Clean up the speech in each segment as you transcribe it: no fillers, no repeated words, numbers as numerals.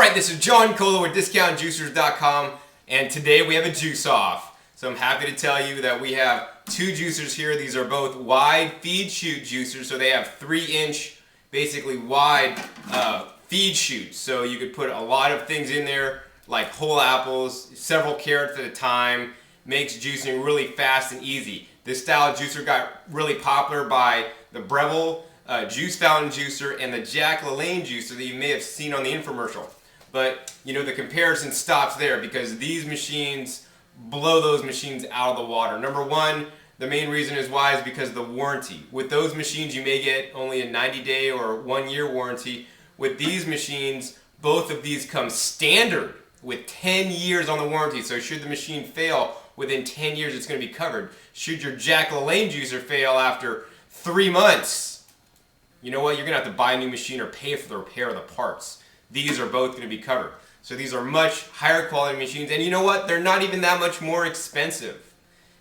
Alright, this is John Cola with DiscountJuicers.com, and today we have a juice off. So I'm happy to tell you that we have two juicers here. These are both wide feed chute juicers, so they have 3-inch, basically wide feed chutes. So you could put a lot of things in there, like whole apples, several carrots at a time. Makes juicing really fast and easy. This style of juicer got really popular by the Breville juice fountain juicer and the Jack LaLanne juicer that you may have seen on the infomercial. But you know, the comparison stops there because these machines blow those machines out of the water. Number one, the main reason is why is because of the warranty. With those machines you may get only a 90-day or 1-year warranty. With these machines, both of these come standard with 10 years on the warranty. So should the machine fail within 10 years, it's going to be covered. Should your Jack LaLanne juicer fail after 3 months, you know what? You're going to have to buy a new machine or pay for the repair of the parts. These are both going to be covered. So these are much higher quality machines. And you know what? They're not even that much more expensive.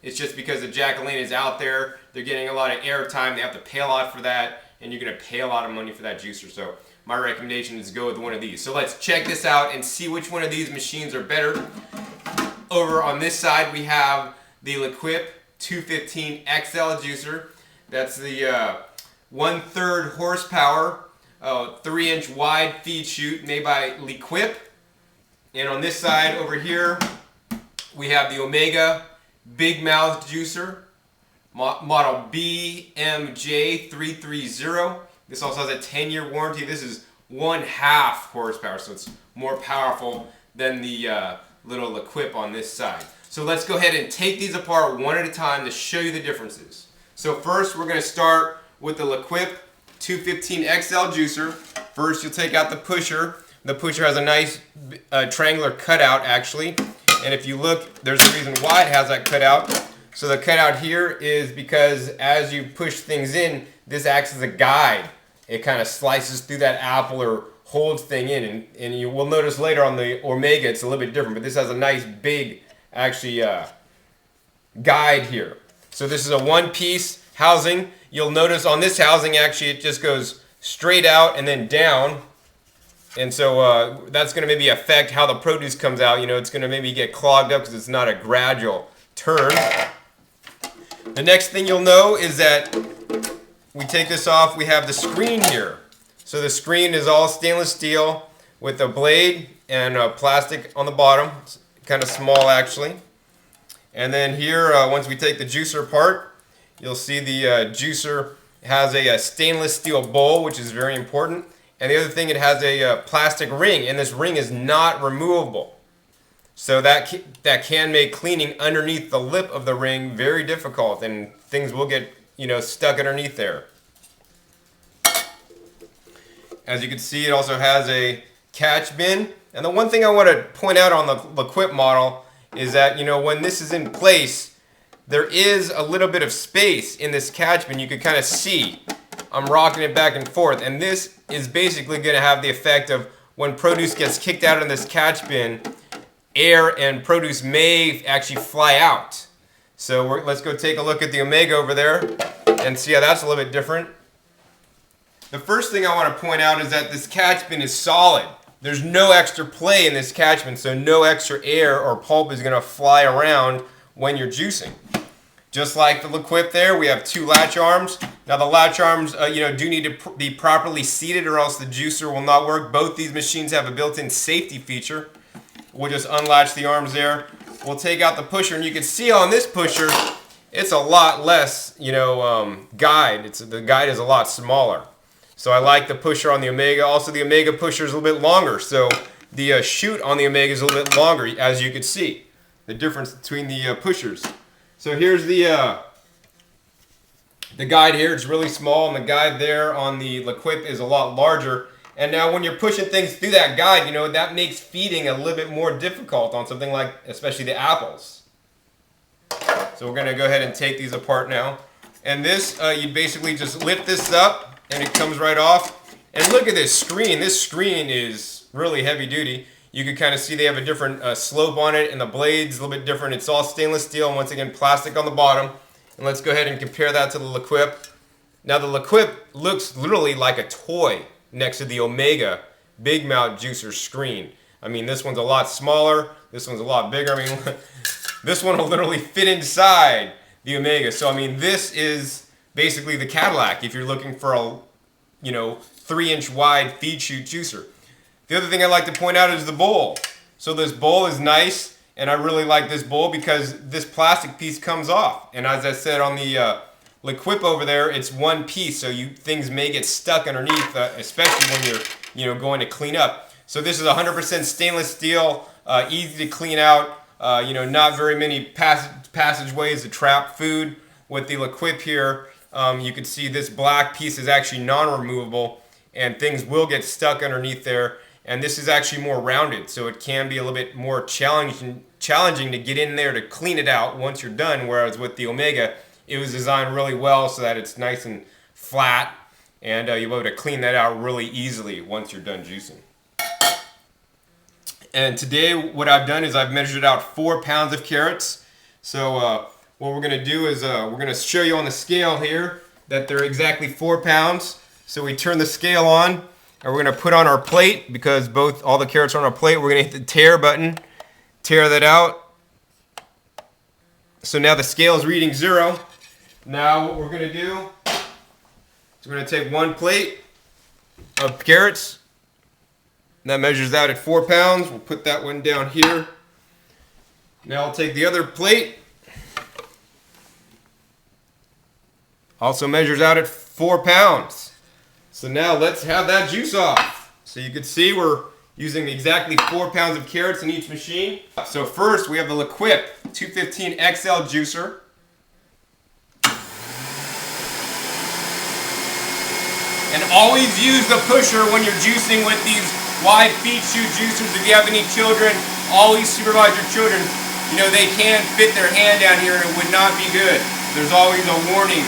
It's just because the Jack LaLanne is out there. They're getting a lot of airtime. They have to pay a lot for that. And you're going to pay a lot of money for that juicer. So my recommendation is to go with one of these. So let's check this out and see which one of these machines are better. Over on this side, we have the Lequip 215 XL juicer. That's the 1/3 horsepower, 3-inch wide feed chute made by Lequip. And on this side over here, we have the Omega Big Mouth juicer, model BMJ330. This also has a 10-year warranty. This is 1/2 horsepower, so it's more powerful than the little Lequip on this side. So let's go ahead and take these apart one at a time to show you the differences. So first we're going to start with the Lequip 215 XL juicer. First you'll take out the pusher. The pusher has a nice triangular cutout actually. And if you look, there's a reason why it has that cutout. So the cutout here is because as you push things in, this acts as a guide. It kind of slices through that apple or holds thing in. And you will notice later on the Omega it's a little bit different. But this has a nice big actually guide here. So this is a one-piece housing. You'll notice on this housing actually it just goes straight out and then down. And so that's going to maybe affect how the produce comes out. You know, it's going to maybe get clogged up because it's not a gradual turn. The next thing you'll know is that we take this off, we have the screen here. So the screen is all stainless steel with a blade and plastic on the bottom. It's kind of small actually. And then here, once we take the juicer apart, you'll see the juicer has a stainless steel bowl, which is very important. And the other thing, it has a plastic ring, and this ring is not removable. So that can make cleaning underneath the lip of the ring very difficult, and things will get, you know, stuck underneath there. As you can see, it also has a catch bin. And the one thing I want to point out on the Lequip model is that, you know, when this is in place, there is a little bit of space in this catch bin. You can kind of see I'm rocking it back and forth, and this is basically going to have the effect of when produce gets kicked out of this catch bin, air and produce may actually fly out. So let's go take a look at the Omega over there and see how that's a little bit different. The first thing I want to point out is that this catch bin is solid. There's no extra play in this catch bin, so no extra air or pulp is going to fly around when you're juicing. Just like the Lequip there, we have 2 latch arms. Now the latch arms you know, do need to be properly seated or else the juicer will not work. Both these machines have a built-in safety feature. We'll just unlatch the arms there. We'll take out the pusher, and you can see on this pusher, it's a lot less, you know, guide. The guide is a lot smaller. So I like the pusher on the Omega. Also the Omega pusher is a little bit longer. So the chute on the Omega is a little bit longer, as you can see. The difference between the pushers. So here's the guide here. It's really small, and the guide there on the Lequip is a lot larger. And now when you're pushing things through that guide, you know, that makes feeding a little bit more difficult on something like, especially the apples. So we're going to go ahead and take these apart now. And this, you basically just lift this up, and it comes right off. And look at this screen. This screen is really heavy duty. You can kind of see they have a different slope on it, and the blade's a little bit different. It's all stainless steel, and once again, plastic on the bottom. And let's go ahead and compare that to the Lequip. Now the Lequip looks literally like a toy next to the Omega Big Mouth juicer screen. I mean, this one's a lot smaller. This one's a lot bigger. I mean, this one will literally fit inside the Omega. So, I mean, this is basically the Cadillac if you're looking for a, 3-inch wide feed chute juicer. The other thing I'd like to point out is the bowl. So this bowl is nice, and I really like this bowl because this plastic piece comes off. And as I said on the Lequip over there, it's one piece, so things may get stuck underneath, especially when you're going to clean up. So this is 100% stainless steel, easy to clean out. Not very many passageways to trap food. With the Lequip here, you can see this black piece is actually non-removable, and things will get stuck underneath there. And this is actually more rounded, so it can be a little bit more challenging to get in there to clean it out once you're done. Whereas with the Omega, it was designed really well so that it's nice and flat, and you'll be able to clean that out really easily once you're done juicing. And today what I've done is I've measured out 4 pounds of carrots. So what we're going to do is we're going to show you on the scale here that they're exactly 4 pounds. So we turn the scale on, and we're going to put on our plate because all the carrots are on our plate. We're going to hit the tear button, tear that out. So now the scale is reading 0. Now what we're going to do is we're going to take 1 plate of carrots. That measures out at 4 pounds. We'll put that one down here. Now I'll take the other plate. Also measures out at 4 pounds. So now let's have that juice off. So you can see we're using exactly 4 pounds of carrots in each machine. So first we have the Lequip 215 XL juicer. And always use the pusher when you're juicing with these wide feed chute juicers. If you have any children, always supervise your children. They can fit their hand down here and it would not be good. There's always a warning,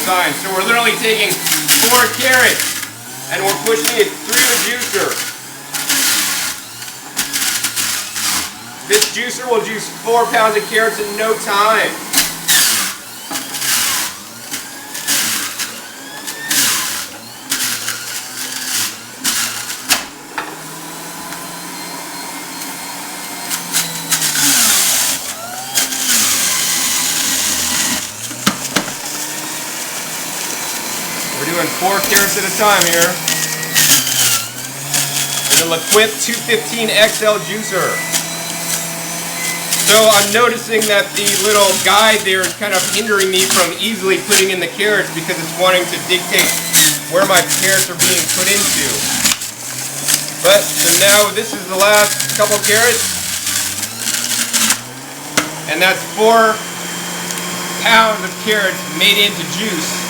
sign. So we're literally taking 4 carrots and we're pushing it through the juicer. This juicer will juice 4 pounds of carrots in no time. We're doing 4 carrots at a time here. And the Lequip 215 XL juicer. So I'm noticing that the little guide there is kind of hindering me from easily putting in the carrots because it's wanting to dictate where my carrots are being put into. But so now this is the last couple carrots. And that's 4 pounds of carrots made into juice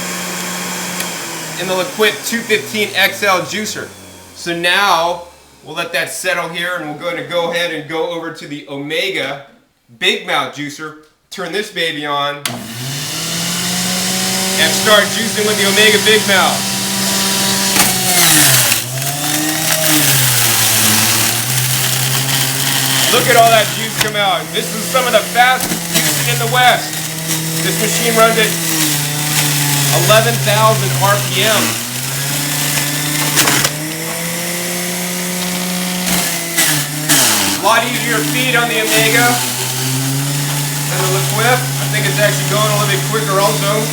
in the Lequip 215 XL juicer. So now we'll let that settle here and we're going to go ahead and go over to the Omega Big Mouth juicer, turn this baby on, and start juicing with the Omega Big Mouth. Look at all that juice come out. This is some of the fastest juicing in the West. This machine runs at 11,000 RPM. A lot easier feed on the Omega than the Lequip. I think it's actually going a little bit quicker also.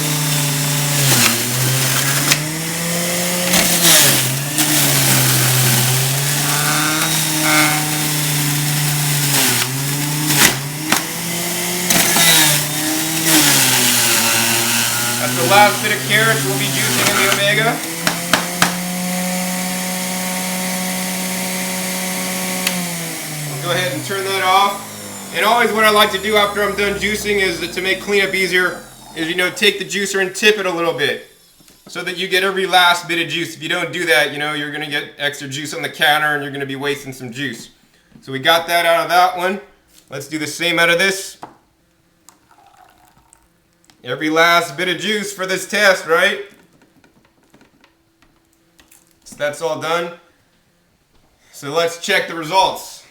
That's the last bit of carrots we'll be juicing in the Omega. We'll go ahead and turn that off. And always what I like to do after I'm done juicing is to make cleanup easier is, take the juicer and tip it a little bit so that you get every last bit of juice. If you don't do that, you're going to get extra juice on the counter and you're going to be wasting some juice. So we got that out of that one. Let's do the same out of this. Every last bit of juice for this test, right? So that's all done. So let's check the results.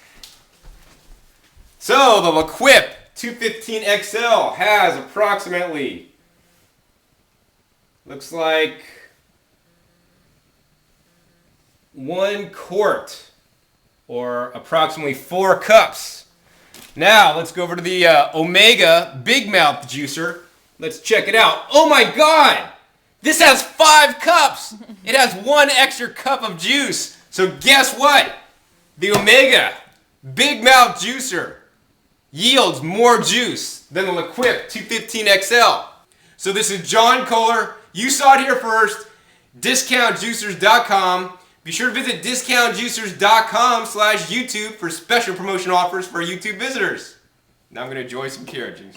So the Lequip 215 XL has approximately, looks like 1 quart, or approximately 4 cups. Now, let's go over to the Omega Big Mouth Juicer. Let's check it out. Oh my God! This has 5 cups! It has 1 extra cup of juice. So guess what? The Omega Big Mouth Juicer yields more juice than the Lequip 215 XL. So this is John Kohler. You saw it here first. DiscountJuicers.com. Be sure to visit DiscountJuicers.com/YouTube for special promotional offers for YouTube visitors. Now I'm going to enjoy some carrot juice.